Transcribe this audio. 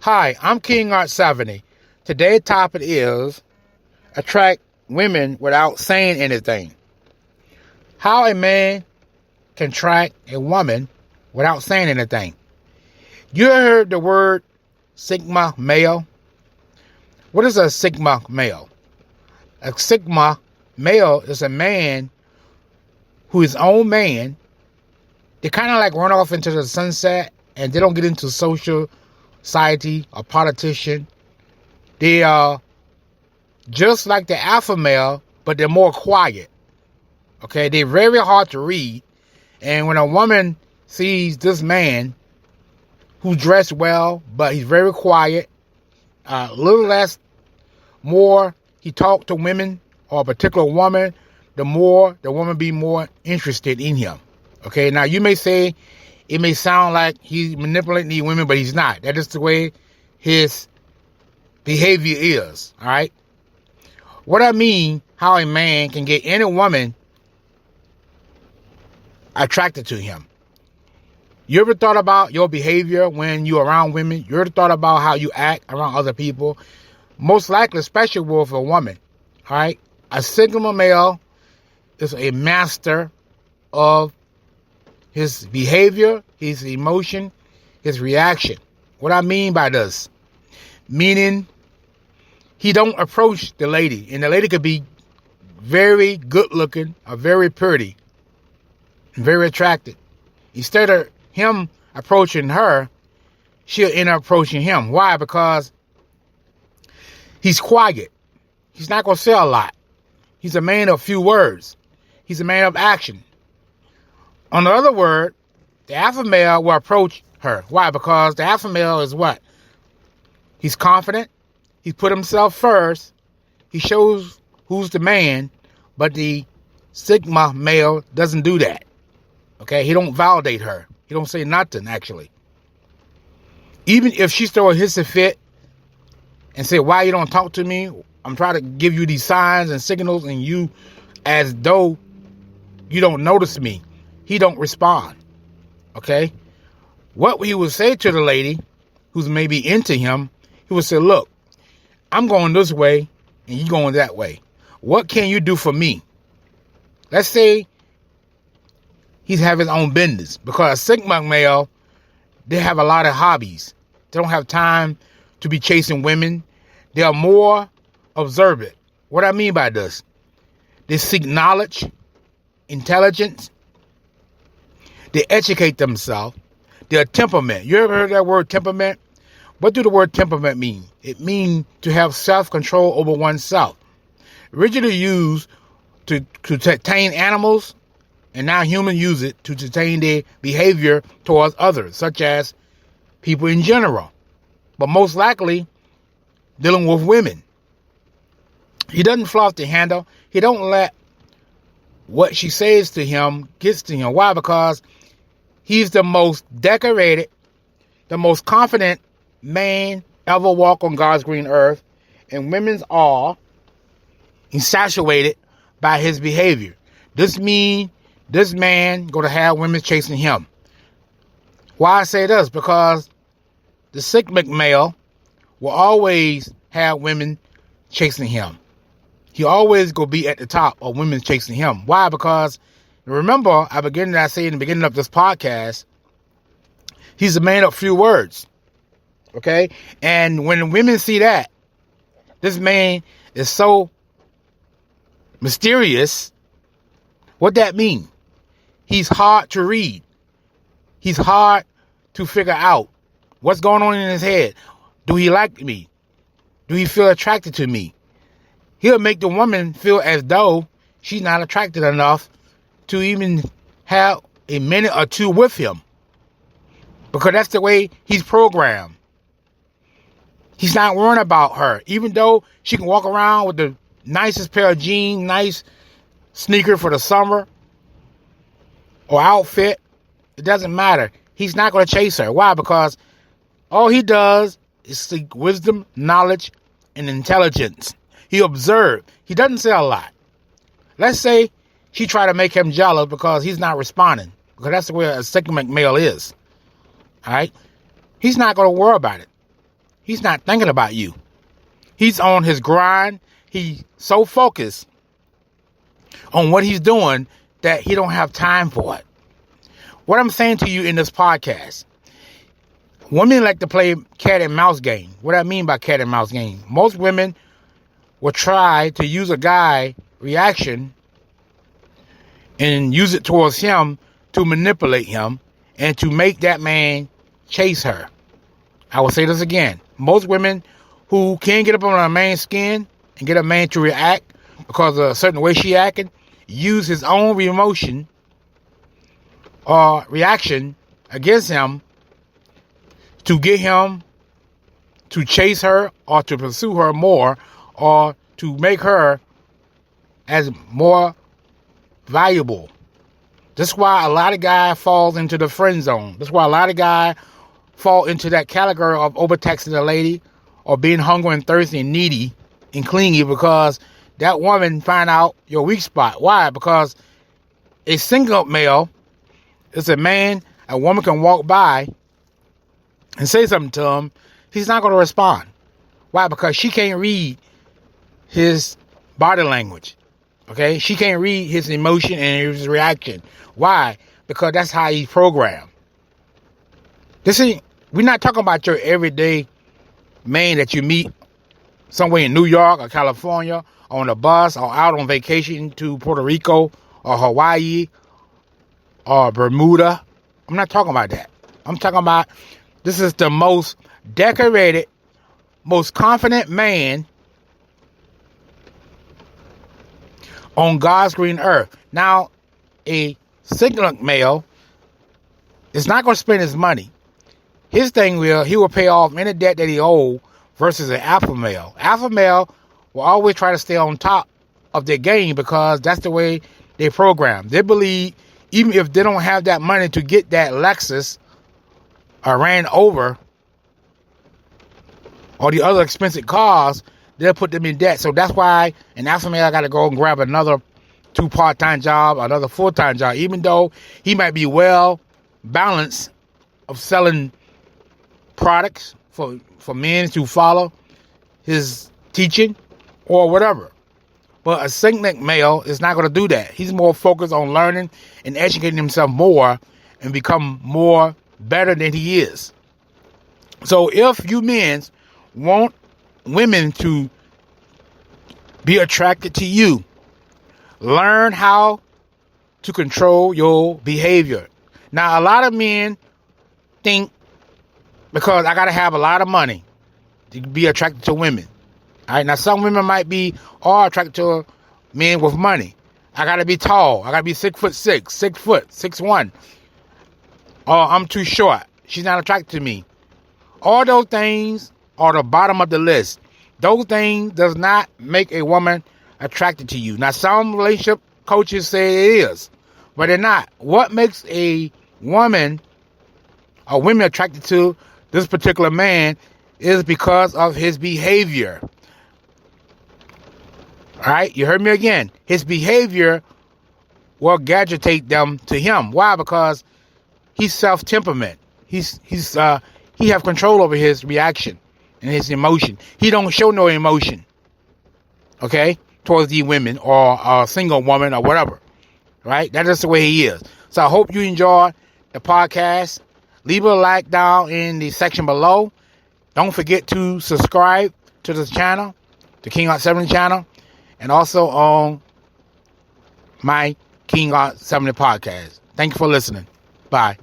Hi, I'm King Art 70. Today's topic is attract women without saying anything. How a man can attract a woman without saying anything. You heard the word Sigma male? What is a Sigma male? A Sigma male is a man who is own man. They kind of like run off into the sunset and they don't get into society or politician. They are just like the alpha male, but they're more quiet. Okay, they're very hard to read. And when a woman sees this man who's dressed well, but he's very quiet, a little less, more he talk to women or a particular woman, the more the woman be more interested in him. Okay, now you may say, it may sound like he's manipulating these women, but he's not. That is the way his behavior is, all right? What I mean, how a man can get any woman attracted to him. You ever thought about your behavior when you're around women? You ever thought about how you act around other people? Most likely, especially with a woman, all right? A Sigma male is a master of his behavior, his emotion, his reaction. What I mean by this, meaning he don't approach the lady, and the lady could be very good looking or very pretty, very attractive. Instead of him approaching her, she'll end up approaching him. Why? Because he's quiet. He's not going to say a lot. He's a man of few words. He's a man of action. On the other word, the alpha male will approach her. Why? Because the alpha male is what? He's confident. He put himself first. He shows who's the man. But the Sigma male doesn't do that. Okay? He don't validate her. He don't say nothing, actually. Even if she's throwing a hissy fit and say, why you don't talk to me? I'm trying to give you these signs and signals, and you, as though you don't notice me. He don't respond. Okay? What he would say to the lady who's maybe into him, he would say, look, I'm going this way and you going that way. What can you do for me? Let's say he's have his own business, because a Sigma male, they have a lot of hobbies. They don't have time to be chasing women. They are more observant. What I mean by this, they seek knowledge, intelligence. They educate themselves. Their temperament. You ever heard that word temperament? What do the word temperament mean? It means to have self-control over oneself. Originally used to tame animals, and now humans use it to tame their behavior towards others, such as people in general. But most likely, dealing with women. He doesn't fluff the handle. He don't let what she says to him gets to him. Why? Because he's the most decorated, the most confident man ever walk on God's green earth. And women's are infatuated by his behavior. This means this man going to have women chasing him. Why I say this? Because the Sigma male will always have women chasing him. He always go be at the top of women chasing him. Why? Because remember, I say in the beginning of this podcast, he's a man of few words. Okay? And when women see that, this man is so mysterious, what that mean? He's hard to read. He's hard to figure out what's going on in his head. Do he like me? Do he feel attracted to me? He'll make the woman feel as though she's not attracted enough to even have a minute or two with him. Because that's the way he's programmed. He's not worrying about her. Even though she can walk around with the nicest pair of jeans, nice sneaker for the summer, or outfit, it doesn't matter. He's not going to chase her. Why? Because all he does is seek wisdom, knowledge, and intelligence. He observes. He doesn't say a lot. Let's say she try to make him jealous because he's not responding. Because that's the way a Sigma male is. All right? He's not going to worry about it. He's not thinking about you. He's on his grind. He's so focused on what he's doing that he don't have time for it. What I'm saying to you in this podcast, women like to play cat and mouse game. What I mean by cat and mouse game, most women will try to use a guy reaction and use it towards him to manipulate him and to make that man chase her. I will say this again. Most women who can't get up on a man's skin and get a man to react because of a certain way she acting, use his own emotion or reaction against him to get him to chase her or to pursue her more or to make her as more valuable. That's why a lot of guys fall into the friend zone. That's why a lot of guys fall into that category of overtaxing a lady or being hungry and thirsty and needy and clingy, because that woman find out your weak spot. Why? Because a single male is a man a woman can walk by and say something to him, he's not going to respond. Why? Because she can't read his body language. Okay? She can't read his emotion and his reaction. Why? Because that's how he's programmed. We're not talking about your everyday man that you meet somewhere in New York or California, on a bus, or out on vacation to Puerto Rico or Hawaii or Bermuda. I'm not talking about that. I'm talking about this is the most decorated, most confident man on God's green earth. Now, a single male is not going to spend his money. His thing he will pay off any debt that he owes versus an alpha male. Alpha male will always try to stay on top of their game because that's the way they program. They believe even if they don't have that money to get that Lexus ran over or the other expensive cars, they'll put them in debt. So that's why an alpha male got to go and grab another 2 part-time job, another full-time job, even though he might be well balanced of selling products for men to follow his teaching or whatever. But a single male is not going to do that. He's more focused on learning and educating himself more and become more better than he is. So if you men want women to be attracted to you, learn how to control your behavior. Now, a lot of men think because I got to have a lot of money to be attracted to women. All right, now some women might be all attracted to men with money. I got to be tall. I got to be 6'6", 6 foot, 6'1". Or I'm too short. She's not attracted to me. All those things are the bottom of the list. Those things does not make a woman attracted to you. Now, some relationship coaches say it is, but they're not. What makes a woman or women attracted to this particular man is because of his behavior. All right, you heard me again. His behavior will gravitate them to him. Why? Because he's self-temperament. He have control over his reaction and his emotion. He don't show no emotion, okay, towards the women or a single woman or whatever. Right? That's just the way he is. So I hope you enjoy the podcast. Leave a like down in the section below. Don't forget to subscribe to this channel, the King Art 70 channel, and also on my King Art 70 podcast. Thank you for listening. Bye.